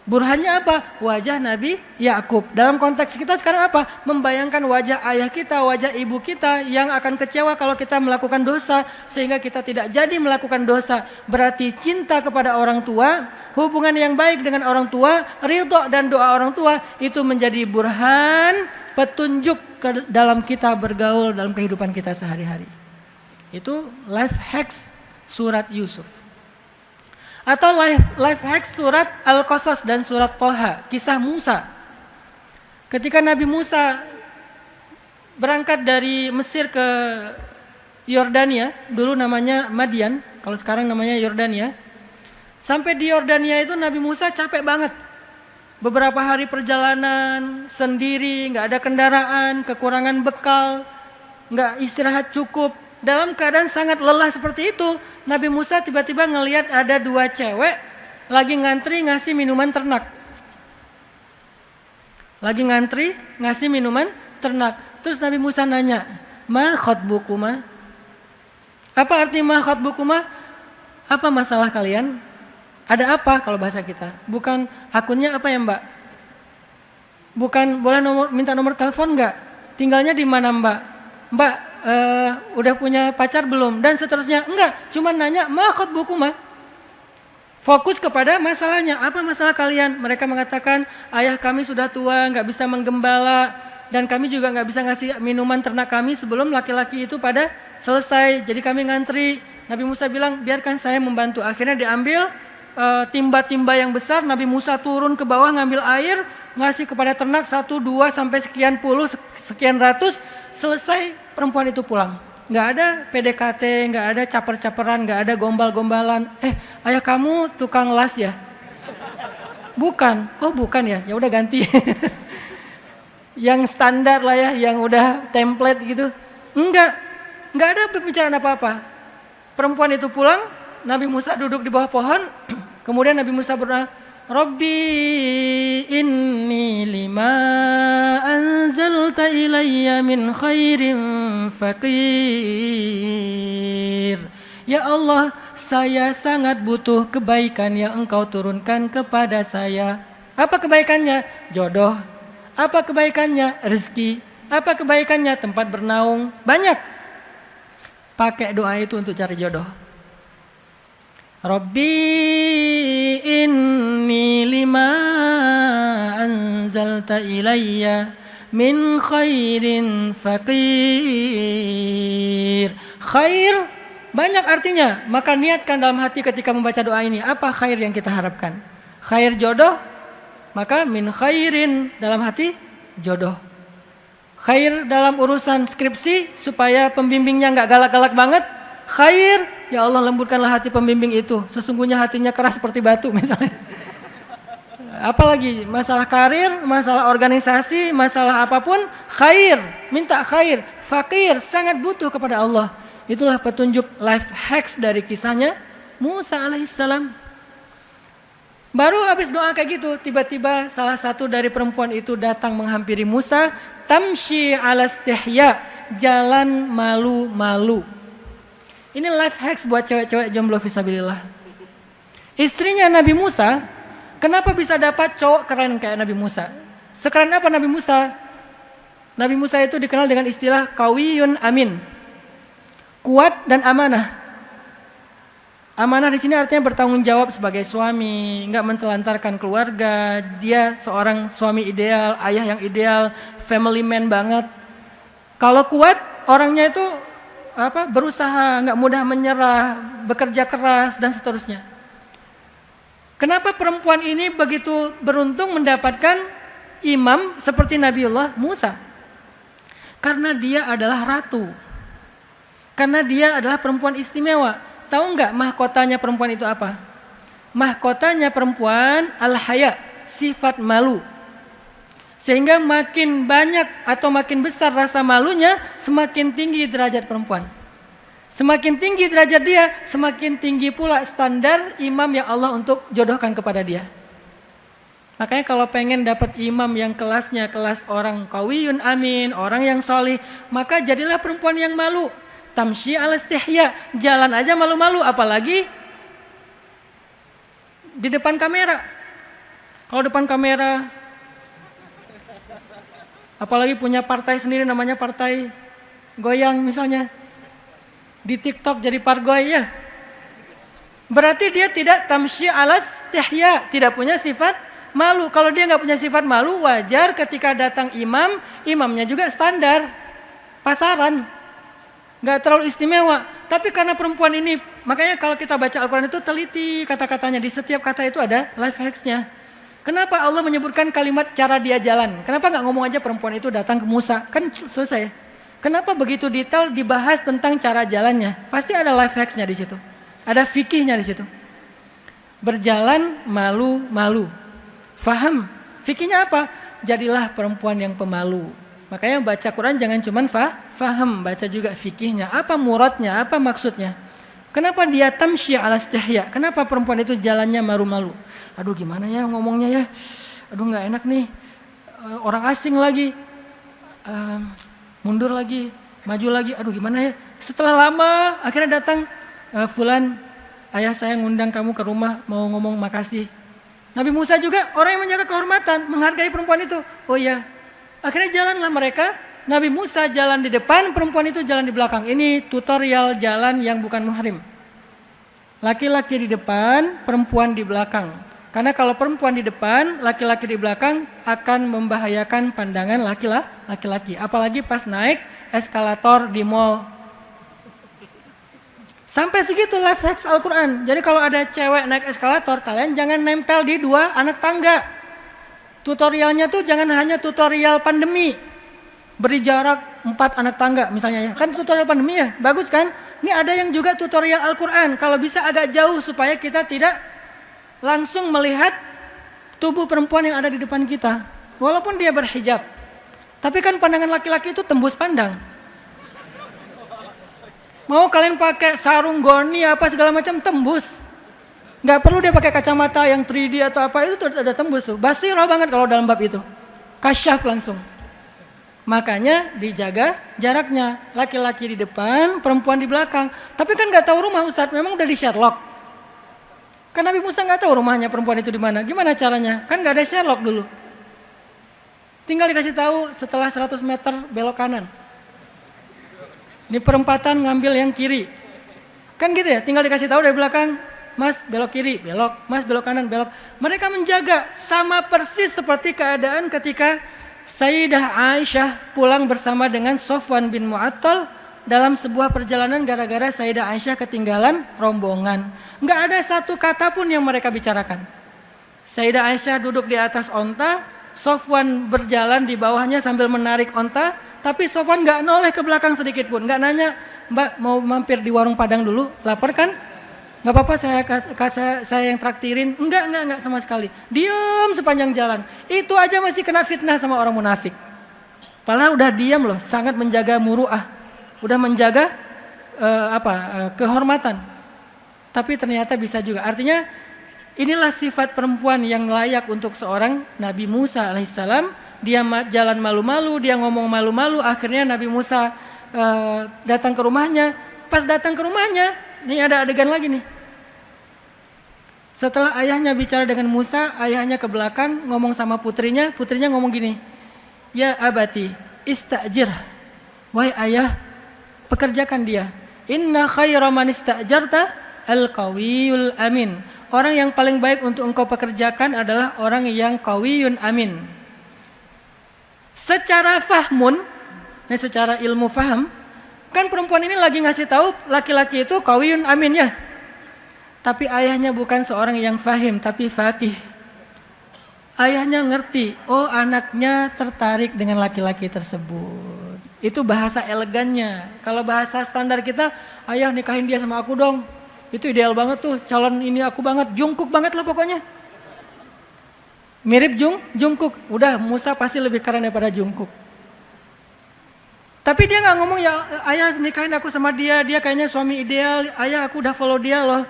Burhannya apa? Wajah Nabi Yakub. Dalam konteks kita sekarang apa? Membayangkan wajah ayah kita, wajah ibu kita yang akan kecewa kalau kita melakukan dosa sehingga kita tidak jadi melakukan dosa. Berarti cinta kepada orang tua, hubungan yang baik dengan orang tua, ridho dan doa orang tua itu menjadi burhan, petunjuk dalam kita bergaul dalam kehidupan kita sehari-hari. Itu life hacks surat Yusuf. Atau life hacks surat Al-Qasas dan surat Toha, kisah Musa. Ketika Nabi Musa berangkat dari Mesir ke Yordania, dulu namanya Madian, kalau sekarang namanya Yordania. Sampai di Yordania itu Nabi Musa capek banget. Beberapa hari perjalanan sendiri, gak ada kendaraan, kekurangan bekal, gak istirahat cukup. Dalam keadaan sangat lelah seperti itu, Nabi Musa tiba-tiba ngelihat ada dua cewek lagi ngantri ngasih minuman ternak. Lagi ngantri ngasih minuman ternak. Terus Nabi Musa nanya, "Ma khatbukuma?" Apa arti ma khatbukuma? Apa masalah kalian? Ada apa kalau bahasa kita? Bukan akunnya apa ya, Mbak? Bukan boleh minta nomor telepon enggak? Tinggalnya di mana, Mbak? Mbak, udah punya pacar belum? Dan seterusnya. Enggak, cuma nanya ma khatbukuma. Fokus kepada masalahnya. Apa masalah kalian? Mereka mengatakan, ayah kami sudah tua, enggak bisa menggembala, dan kami juga enggak bisa ngasih minuman ternak kami sebelum laki-laki itu pada selesai. Jadi kami ngantri. Nabi Musa bilang, biarkan saya membantu. Akhirnya diambil timba-timba yang besar. Nabi Musa turun ke bawah ngambil air, ngasih kepada ternak 1, 2 sampai sekian puluh, sekian ratus. Selesai, perempuan itu pulang. Nggak ada PDKT, nggak ada caper-caperan, nggak ada gombal-gombalan. Ayah kamu tukang las ya? Bukan. Oh bukan ya? Ya udah ganti. Yang standar lah ya, yang udah template gitu. Nggak ada pembicaraan apa-apa. Perempuan itu pulang, Nabi Musa duduk di bawah pohon. Kemudian Nabi Musa berdoa, Rabbi inni lima anzalta ilayya min khairin faqir. Ya Allah, saya sangat butuh kebaikan yang engkau turunkan kepada saya. Apa kebaikannya? Jodoh. Apa kebaikannya? Rezeki. Apa kebaikannya? Tempat bernaung. Banyak. Pakai doa itu untuk cari jodoh. Rabbi inni lima anzalta ilayya min khairin faqir. Khair banyak artinya, maka niatkan dalam hati ketika membaca doa ini. Apa khair yang kita harapkan? Khair jodoh, maka min khairin dalam hati jodoh. Khair dalam urusan skripsi supaya pembimbingnya gak galak-galak banget. Khair, ya Allah lembutkanlah hati pembimbing itu. Sesungguhnya hatinya keras seperti batu misalnya. Apalagi masalah karir, masalah organisasi, masalah apapun, khair, minta khair. Fakir, sangat butuh kepada Allah. Itulah petunjuk life hacks dari kisahnya Musa alaihissalam. Baru habis doa kayak gitu, tiba-tiba salah satu dari perempuan itu datang menghampiri Musa. Tamshi ala istihya, jalan malu-malu. Ini life hacks buat cewek-cewek jomblo fisabilillah. Istrinya Nabi Musa, kenapa bisa dapat cowok keren kayak Nabi Musa? Sekeren apa Nabi Musa? Nabi Musa itu dikenal dengan istilah qawiyun amin. Kuat dan amanah. Amanah di sini artinya bertanggung jawab sebagai suami, enggak mentelantarkan keluarga. Dia seorang suami ideal, ayah yang ideal, family man banget. Kalau kuat, orangnya itu berusaha, enggak mudah menyerah, bekerja keras dan seterusnya. Kenapa perempuan ini begitu beruntung mendapatkan imam seperti Nabiullah Musa? Karena dia adalah ratu. Karena dia adalah perempuan istimewa. Tahu nggak mahkotanya perempuan itu apa? Mahkotanya perempuan al-haya, sifat malu. Sehingga makin banyak atau makin besar rasa malunya, semakin tinggi derajat perempuan. Semakin tinggi derajat dia, semakin tinggi pula standar imam yang Allah untuk jodohkan kepada dia. Makanya kalau pengen dapat imam yang kelasnya kelas orang qawiyun amin, orang yang solih, maka jadilah perempuan yang malu. Tamshi al-istihya, jalan aja malu-malu, apalagi di depan kamera. Kalau depan kamera, apalagi punya partai sendiri namanya partai goyang misalnya, di TikTok jadi pargoy ya. Berarti dia tidak tamshi al-istihya, tidak punya sifat malu. Kalau dia nggak punya sifat malu, wajar ketika datang imam, imamnya juga standar, pasaran. Gak terlalu istimewa, tapi karena perempuan ini, makanya kalau kita baca Al-Quran itu teliti kata-katanya, di setiap kata itu ada life hacksnya. Kenapa Allah menyebutkan kalimat cara dia jalan? Kenapa gak ngomong aja perempuan itu datang ke Musa? Kan selesai. Kenapa begitu detail dibahas tentang cara jalannya? Pasti ada life hacksnya di situ, ada fikihnya di situ. Berjalan malu-malu, faham? Fikihnya apa? Jadilah perempuan yang pemalu. Makanya baca Quran jangan cuman faham, baca juga fikihnya, apa muradnya, apa maksudnya. Kenapa dia tamshi ala istihya? Kenapa perempuan itu jalannya malu-malu? Aduh gimana ya ngomongnya ya? Aduh nggak enak nih, orang asing lagi, mundur lagi, maju lagi, aduh gimana ya? Setelah lama akhirnya datang, fulan, ayah saya ngundang kamu ke rumah mau ngomong makasih. Nabi Musa juga orang yang menjaga kehormatan, menghargai perempuan itu. Oh iya. Akhirnya jalanlah mereka, Nabi Musa jalan di depan, perempuan itu jalan di belakang. Ini tutorial jalan yang bukan muhrim. Laki-laki di depan, perempuan di belakang. Karena kalau perempuan di depan, laki-laki di belakang akan membahayakan pandangan laki-laki. Apalagi pas naik eskalator di mall. Sampai segitu life hacks Al-Quran. Jadi kalau ada cewek naik eskalator, kalian jangan nempel di dua anak tangga. Tutorialnya tuh jangan hanya tutorial pandemi, beri jarak 4 anak tangga misalnya ya. Kan tutorial pandemi ya, bagus kan? Ini ada yang juga tutorial Al-Quran, kalau bisa agak jauh supaya kita tidak langsung melihat tubuh perempuan yang ada di depan kita. Walaupun dia berhijab, tapi kan pandangan laki-laki itu tembus pandang. Mau kalian pakai sarung goni apa segala macam tembus. Nggak perlu dia pakai kacamata yang 3D atau apa, itu udah tembus tuh. Basirah banget kalau dalam bab itu. Kasyaf langsung. Makanya dijaga jaraknya. Laki-laki di depan, perempuan di belakang. Tapi kan nggak tahu rumah Ustadz, memang udah di Sherlock. Kan Nabi Musa nggak tahu rumahnya perempuan itu di mana. Gimana caranya? Kan nggak ada Sherlock dulu. Tinggal dikasih tahu setelah 100 meter belok kanan. Di perempatan ngambil yang kiri. Kan gitu ya, tinggal dikasih tahu dari belakang. Mas belok kiri, belok. Mas belok kanan, belok. Mereka menjaga sama persis seperti keadaan ketika Sayyidah Aisyah pulang bersama dengan Sofwan bin Mu'attal dalam sebuah perjalanan gara-gara Sayyidah Aisyah ketinggalan rombongan. Enggak ada satu kata pun yang mereka bicarakan. Sayyidah Aisyah duduk di atas onta, Sofwan berjalan di bawahnya sambil menarik onta, tapi Sofwan enggak noleh ke belakang sedikit pun, enggak nanya, "Mbak mau mampir di warung Padang dulu, lapar kan?" Nggak apa-apa saya yang traktirin. Enggak sama sekali. Diam sepanjang jalan. Itu aja masih kena fitnah sama orang munafik. Padahal udah diam loh, sangat menjaga muru'ah. Udah menjaga kehormatan. Tapi ternyata bisa juga. Artinya inilah sifat perempuan yang layak untuk seorang Nabi Musa alaihissalam. Dia jalan malu-malu, dia ngomong malu-malu. Akhirnya Nabi Musa datang ke rumahnya. Pas datang ke rumahnya, nih ada adegan lagi nih. Setelah ayahnya bicara dengan Musa, ayahnya ke belakang ngomong sama putrinya ngomong gini, ya abati, istajir. Wahai ayah, pekerjakan dia. Inna khaira man istajarta al-qawiyul amin. Orang yang paling baik untuk engkau pekerjakan adalah orang yang qawiyun amin. Secara fahmun, secara ilmu faham, kan perempuan ini lagi ngasih tahu laki-laki itu qawiyun amin ya. Tapi ayahnya bukan seorang yang fahim, tapi faqih. Ayahnya ngerti, oh anaknya tertarik dengan laki-laki tersebut. Itu bahasa elegannya. Kalau bahasa standar kita, ayah nikahin dia sama aku dong. Itu ideal banget tuh, calon ini aku banget, Jungkook banget lah pokoknya. Mirip Jungkook, udah Musa pasti lebih keren daripada Jungkook. Tapi dia gak ngomong, ya ayah nikahin aku sama dia kayaknya suami ideal, ayah aku udah follow dia loh.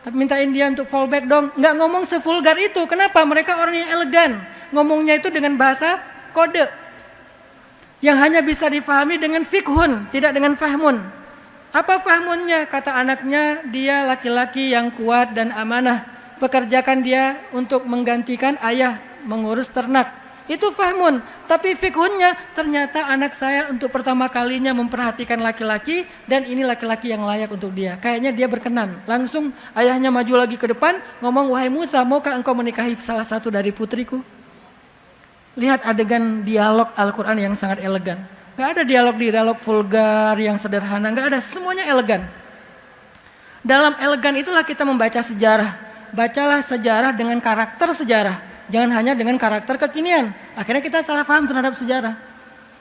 Tapi mintain dia untuk fallback dong. Gak ngomong sevulgar itu, kenapa? Mereka orang yang elegan. Ngomongnya itu dengan bahasa kode. Yang hanya bisa difahami dengan fikhun, tidak dengan fahmun. Apa fahmunnya? Kata anaknya, dia laki-laki yang kuat dan amanah. Pekerjakan dia untuk menggantikan ayah mengurus ternak. Itu fahmun, tapi fikhunnya ternyata anak saya untuk pertama kalinya memperhatikan laki-laki dan ini laki-laki yang layak untuk dia. Kayaknya dia berkenan. Langsung ayahnya maju lagi ke depan ngomong, wahai Musa, maukah engkau menikahi salah satu dari putriku? Lihat adegan dialog Al-Quran yang sangat elegan. Gak ada dialog vulgar yang sederhana, gak ada, semuanya elegan. Dalam elegan itulah kita membaca sejarah. Bacalah sejarah dengan karakter sejarah. Jangan hanya dengan karakter kekinian. Akhirnya kita salah paham terhadap sejarah.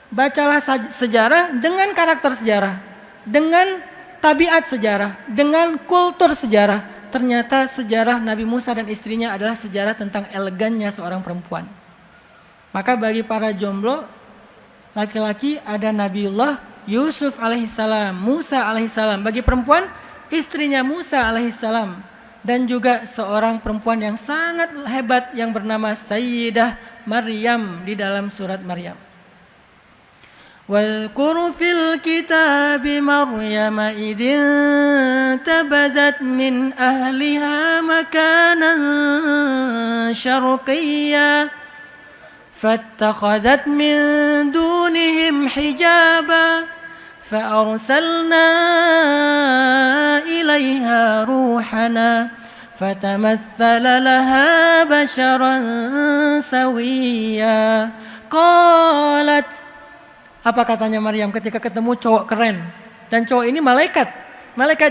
Bacalah sejarah dengan karakter sejarah. Dengan tabiat sejarah. Dengan kultur sejarah. Ternyata sejarah Nabi Musa dan istrinya adalah sejarah tentang elegannya seorang perempuan. Maka bagi para jomblo, laki-laki ada Nabiullah Yusuf alaihissalam, Musa alaihissalam. Bagi perempuan, istrinya Musa alaihissalam. Dan juga seorang perempuan yang sangat hebat yang bernama Sayyidah Maryam di dalam surat Maryam. Wadhkur fil kitabi Maryam idin tabadat min ahliha makanan syarqiyya fattakhadhat min dunihim hijaba فأرسلنا إليها روحنا فتمثل لها بشرا سويا قالت. Apa katanya Maryam ketika ketemu cowok keren? Dan cowok ini malaikat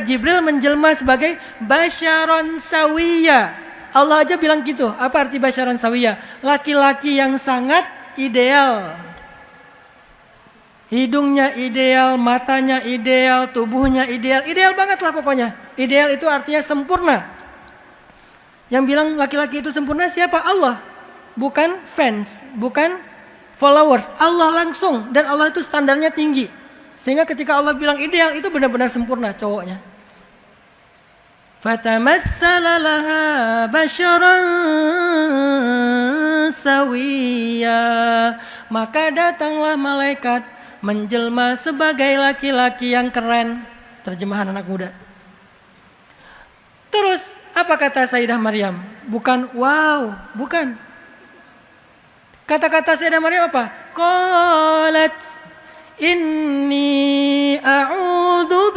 Jibril menjelma sebagai basyaron sawiya. Allah aja bilang gitu. Apa arti basyaron sawiya? Laki-laki yang sangat ideal. Hidungnya ideal, matanya ideal, tubuhnya ideal. Ideal banget lah pokoknya. Ideal itu artinya sempurna. Yang bilang laki-laki itu sempurna siapa? Allah. Bukan fans, bukan followers. Allah langsung. Dan Allah itu standarnya tinggi. Sehingga ketika Allah bilang ideal itu benar-benar sempurna cowoknya. Fatamassala laha basyaran sawiya. Maka datanglah malaikat menjelma sebagai laki-laki yang keren. Terjemahan anak muda. Terus apa kata Sayyidah Maryam? Bukan wow, bukan. Kata-kata Sayyidah Maryam apa? Qalat inni a'udzu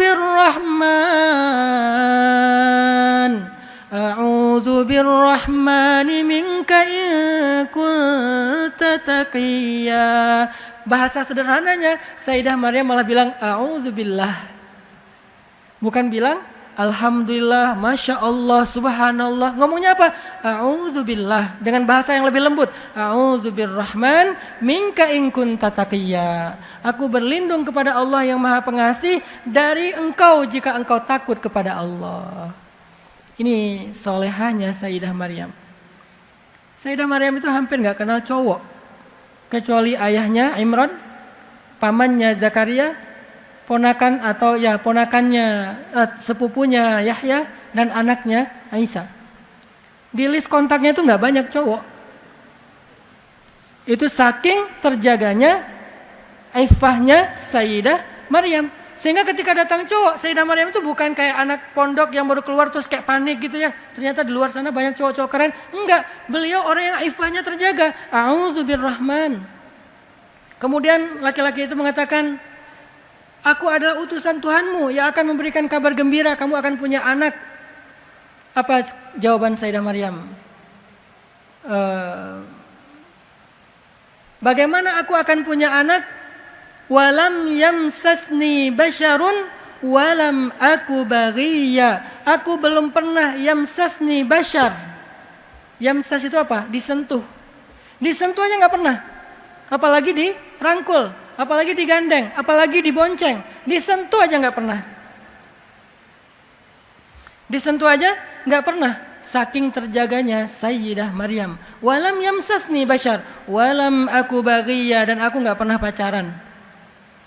birrahmani minka in kunta taqiyya. Bahasa sederhananya Sayyidah Maryam malah bilang a'udzubillah. Bukan bilang alhamdulillah, masya Allah, subhanallah. Ngomongnya apa? A'udzubillah dengan bahasa yang lebih lembut. A'udzubirrahman minka in kunta taqiyya. Aku berlindung kepada Allah yang Maha Pengasih dari engkau jika engkau takut kepada Allah. Ini solehahnya Sayyidah Maryam. Sayyidah Maryam itu hampir gak kenal cowok. Kecuali ayahnya Imran, pamannya Zakaria, ponakan atau ya ponakannya sepupunya Yahya dan anaknya Aisyah. Di list kontaknya itu nggak banyak cowok. Itu saking terjaganya ifahnya Sayyidah Maryam. Sehingga ketika datang cowok, Sayyidah Maryam itu bukan kayak anak pondok yang baru keluar terus kayak panik gitu ya. Ternyata di luar sana banyak cowok-cowok keren. Enggak, beliau orang yang ifahnya terjaga. A'udzubirrahman. Kemudian laki-laki itu mengatakan, aku adalah utusan Tuhanmu yang akan memberikan kabar gembira, kamu akan punya anak. Apa jawaban Sayyidah Maryam? Bagaimana aku akan punya anak? Walam yamsasni basyarun walam aku baghiya. Aku belum pernah yamsasni basyar. Yamsas itu apa? Disentuh. Disentuh aja nggak pernah. Apalagi dirangkul, apalagi digandeng, apalagi dibonceng. Disentuh aja nggak pernah. Disentuh aja nggak pernah. Saking terjaganya Sayyidah Maryam. Walam yamsasni basyar walam aku baghiya, dan aku nggak pernah pacaran.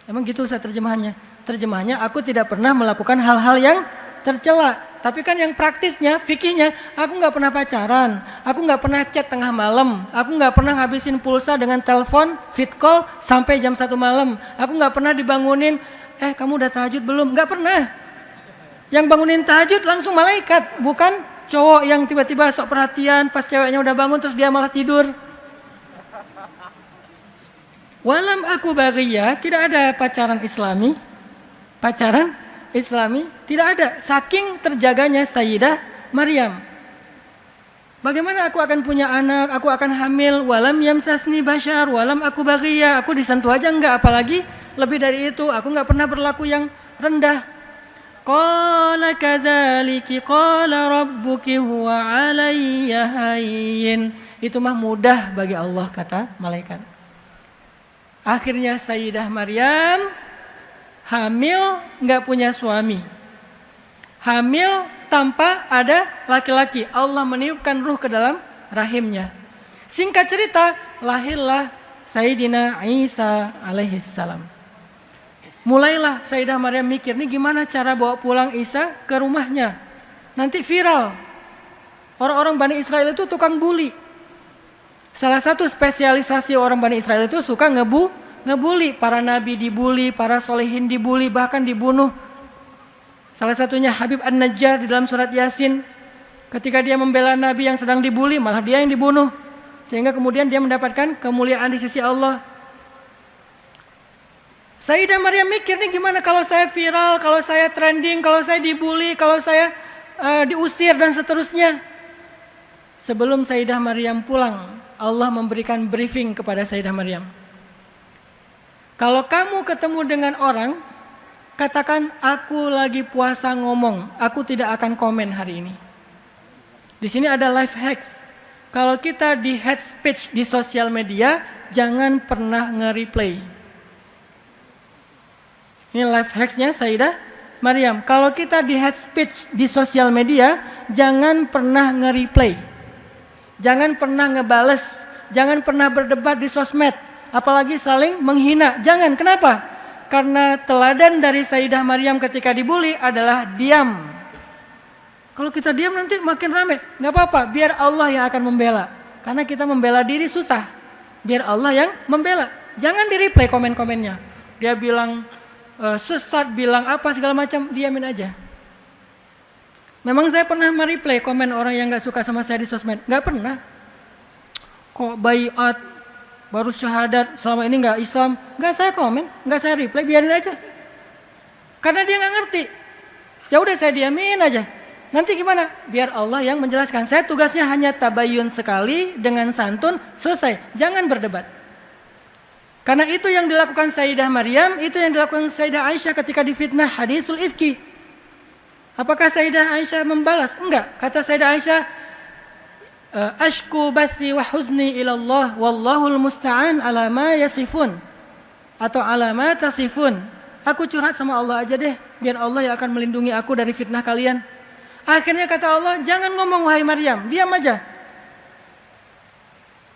Emang gitu Ustaz terjemahannya? Terjemahannya aku tidak pernah melakukan hal-hal yang tercela. Tapi kan yang praktisnya, fikihnya, aku nggak pernah pacaran, aku nggak pernah chat tengah malam, aku nggak pernah ngabisin pulsa dengan telepon, fit call sampai jam 1 malam, aku nggak pernah dibangunin, kamu udah tahajud belum? Nggak pernah. Yang bangunin tahajud langsung malaikat, bukan cowok yang tiba-tiba sok perhatian pas ceweknya udah bangun terus dia malah tidur. Walam aku baghiya, tidak ada pacaran Islami. Pacaran Islami tidak ada. Saking terjaganya Sayyidah Maryam. Bagaimana aku akan punya anak, aku akan hamil, walam yamsasni basyar, walam aku baghiya. Aku disentuh aja enggak, apalagi lebih dari itu. Aku enggak pernah berlaku yang rendah. Qala kadzaliki qala rabbuki huwa alayya hayyin. Itu mah mudah bagi Allah, kata malaikat. Akhirnya Sayyidah Maryam hamil nggak punya suami. Hamil tanpa ada laki-laki. Allah meniupkan ruh ke dalam rahimnya. Singkat cerita, lahirlah Sayyidina Isa alaihissalam. Mulailah Sayyidah Maryam mikir, nih gimana cara bawa pulang Isa ke rumahnya. Nanti viral. Orang-orang Bani Israel itu tukang bully. Salah satu spesialisasi orang Bani Israel itu suka ngebully. Para nabi dibully, para solehin dibully, bahkan dibunuh. Salah satunya Habib An-Najjar di dalam surat Yasin. Ketika dia membela nabi yang sedang dibully, malah dia yang dibunuh. Sehingga kemudian dia mendapatkan kemuliaan di sisi Allah. Sayyidah Maryam mikir, nih gimana kalau saya viral, kalau saya trending, kalau saya dibully, kalau saya diusir dan seterusnya. Sebelum Sayyidah Maryam pulang, Allah memberikan briefing kepada Sayyidah Maryam. Kalau kamu ketemu dengan orang, katakan aku lagi puasa ngomong, aku tidak akan komen hari ini. Di sini ada life hacks. Kalau kita di head speech di sosial media, jangan pernah nge-replay. Ini life hacksnya Sayyidah Maryam. Kalau kita di head speech di sosial media, jangan pernah nge-replay. Jangan pernah ngebales, jangan pernah berdebat di sosmed, apalagi saling menghina. Jangan, kenapa? Karena teladan dari Sayyidah Maryam ketika dibully adalah diam. Kalau kita diam nanti makin rame. Gak apa-apa, biar Allah yang akan membela. Karena kita membela diri susah. Biar Allah yang membela. Jangan di-replay komen-komennya. Dia bilang sesat, bilang apa segala macam, diamin aja. Memang saya pernah mereplay komen orang yang gak suka sama saya di sosmed? Gak pernah. Kok baiat, baru syahadat, selama ini gak Islam? Gak saya komen, gak saya replay, biarin aja. Karena dia gak ngerti. Ya udah saya diamin aja. Nanti gimana? Biar Allah yang menjelaskan. Saya tugasnya hanya tabayun sekali dengan santun, selesai. Jangan berdebat. Karena itu yang dilakukan Sayyidah Maryam, itu yang dilakukan Sayyidah Aisyah ketika difitnah hadisul ifki. Apakah Sayyidah Aisyah membalas? Enggak. Kata Sayyidah Aisyah, ashku bathi wa huzni ilallah wallahul musta'an ala ma yasifun. Atau ala ma tasifun. Aku curhat sama Allah aja deh, biar Allah yang akan melindungi aku dari fitnah kalian. Akhirnya kata Allah, jangan ngomong wahai Maryam, diam aja.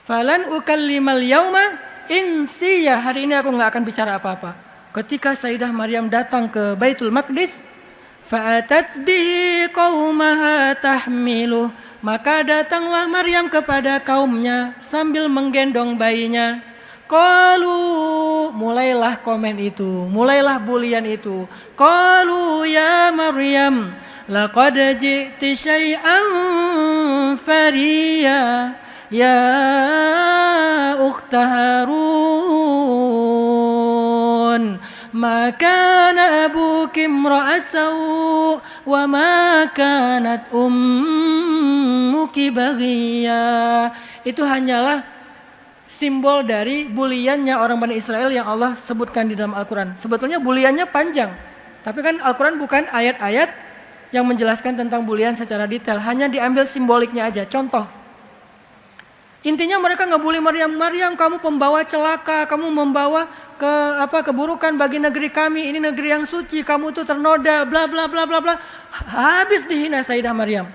Falan ukallimal yauma insiya. Hari ini aku gak akan bicara apa-apa. Ketika Sayyidah Maryam datang ke Baitul Maqdis, fa'atat bihi qaumaha tahmiluh, maka datanglah Maryam kepada kaumnya sambil menggendong bayinya. Qalu mulailah komen itu, mulailah bulian itu. Qalu ya Maryam laqad ji'ti syai'an fariya ya ukhta Harun ma kana abuki imra'a saw wa ma kanat ummuki baghiya. Itu hanyalah simbol dari buliannya orang Bani Israel yang Allah sebutkan di dalam Al-Quran. Sebetulnya buliannya panjang, tapi kan Al-Quran bukan ayat-ayat yang menjelaskan tentang bulian secara detail, hanya diambil simboliknya aja. Contoh, intinya mereka ngebully Maryam. Maryam, kamu pembawa celaka, kamu membawa keburukan bagi negeri kami. Ini negeri yang suci, kamu tuh ternoda, bla bla bla bla bla. Habis dihina Sayyidah Maryam.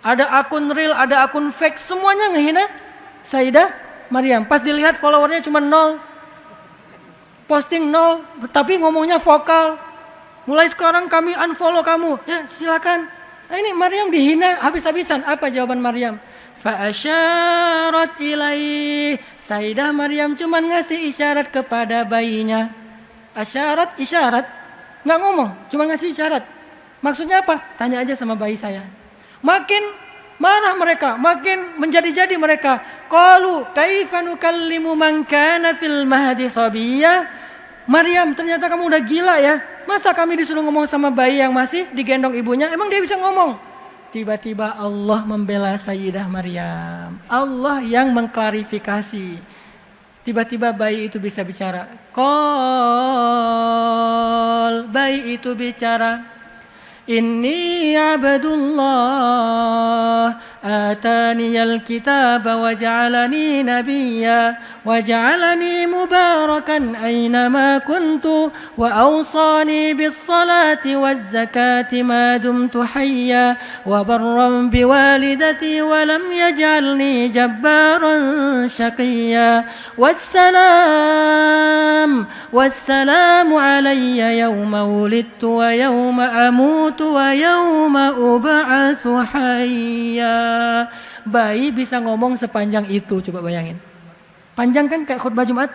Ada akun real, ada akun fake, semuanya ngehina Sayyidah Maryam. Pas dilihat followernya cuma 0, posting 0, tapi ngomongnya vokal. Mulai sekarang kami unfollow kamu. Ya silakan. Nah, ini Maryam dihina habis-habisan. Apa jawaban Maryam? Fa'asyarat ilaih. Sayyidah Maryam cuma ngasih isyarat kepada bayinya. Asyarat, isyarat. Nggak ngomong, cuma ngasih isyarat. Maksudnya apa? Tanya aja sama bayi saya. Makin marah mereka, makin menjadi-jadi mereka. Qalu kaifa nukallimu man kana fil mahdi sabiyya. Maryam, ternyata kamu udah gila ya. Masa kami disuruh ngomong sama bayi yang masih digendong ibunya? Emang dia bisa ngomong? Tiba-tiba Allah membela Sayyidah Maryam. Allah yang mengklarifikasi. Tiba-tiba bayi itu bisa bicara. Qal, bayi itu bicara. Inni abdullah ataniyal kitaba wa ja'alani nabiyya wa ja'alani mubarakan aynama kuntu wa awsani bis salati waz zakati ma dumtu hayya wa barran biwalidati wa lam yaj'alni jabbaran shaqiyya wassalamu alayya yawma wulidtu wa yawma amutu wa yawma ub'atsu hayya. Bayi bisa ngomong sepanjang itu, coba bayangin. Panjang kan kayak khutbah Jumat?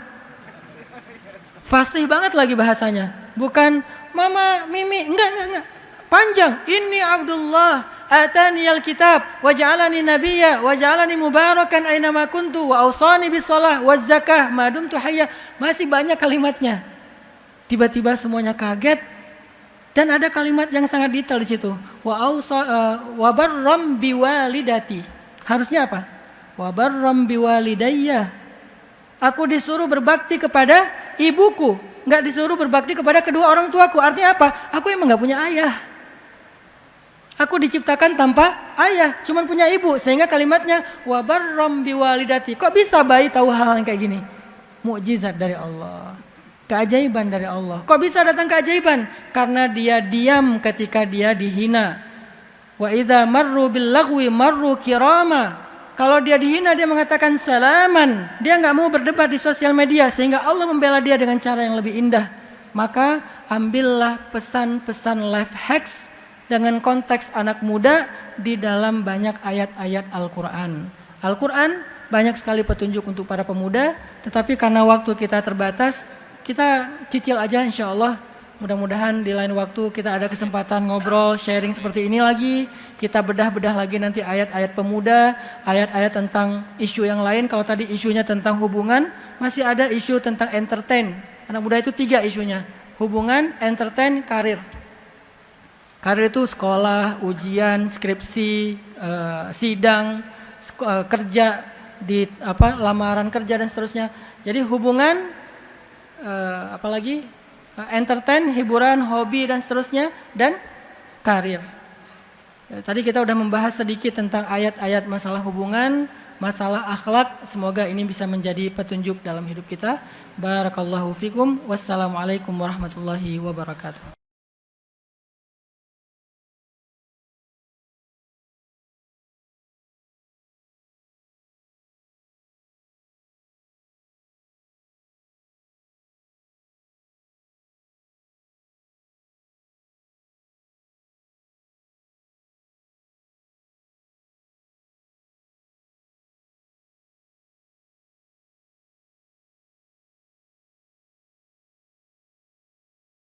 Fasih banget lagi bahasanya. Bukan mama, mimi, enggak. Panjang. Inni Abdullah ataniyal kitab wa ja'alani nabiyya wa ja'alani mubarakan aina ma kuntu wa awsani bis shalah waz zakah ma dumtu hayya. Masih banyak kalimatnya. Tiba-tiba semuanya kaget. Dan ada kalimat yang sangat detail di situ. Wa barram biwalidati. Harusnya apa? Wa barram biwalidayya. Aku disuruh berbakti kepada ibuku, enggak disuruh berbakti kepada kedua orang tuaku. Artinya apa? Aku emang enggak punya ayah. Aku diciptakan tanpa ayah, cuma punya ibu. Sehingga kalimatnya wa barram biwalidati. Kok bisa bayi tahu hal yang kayak gini? Mukjizat dari Allah. Keajaiban dari Allah. Kok bisa datang keajaiban? Karena dia diam ketika dia dihina. Wa idza marru bil lagwi marru kirama. Kalau dia dihina dia mengatakan salaman. Dia enggak mau berdebat di sosial media sehingga Allah membela dia dengan cara yang lebih indah. Maka ambillah pesan-pesan life hacks dengan konteks anak muda di dalam banyak ayat-ayat Al-Qur'an. Al-Qur'an banyak sekali petunjuk untuk para pemuda, tetapi karena waktu kita terbatas, kita cicil aja insya Allah. Mudah-mudahan di lain waktu kita ada kesempatan ngobrol, sharing seperti ini lagi. Kita bedah-bedah lagi nanti ayat-ayat pemuda, ayat-ayat tentang isu yang lain. Kalau tadi isunya tentang hubungan, masih ada isu tentang entertain. Anak muda itu 3 isunya. Hubungan, entertain, karir. Karir itu sekolah, ujian, skripsi, sidang, kerja, di lamaran kerja dan seterusnya. Jadi hubungan, apalagi entertain, hiburan, hobi dan seterusnya, dan karir. Tadi kita udah membahas sedikit tentang ayat-ayat masalah hubungan, masalah akhlak. Semoga ini bisa menjadi petunjuk dalam hidup kita. Barakallahu fikum. Wassalamualaikum warahmatullahi wabarakatuh.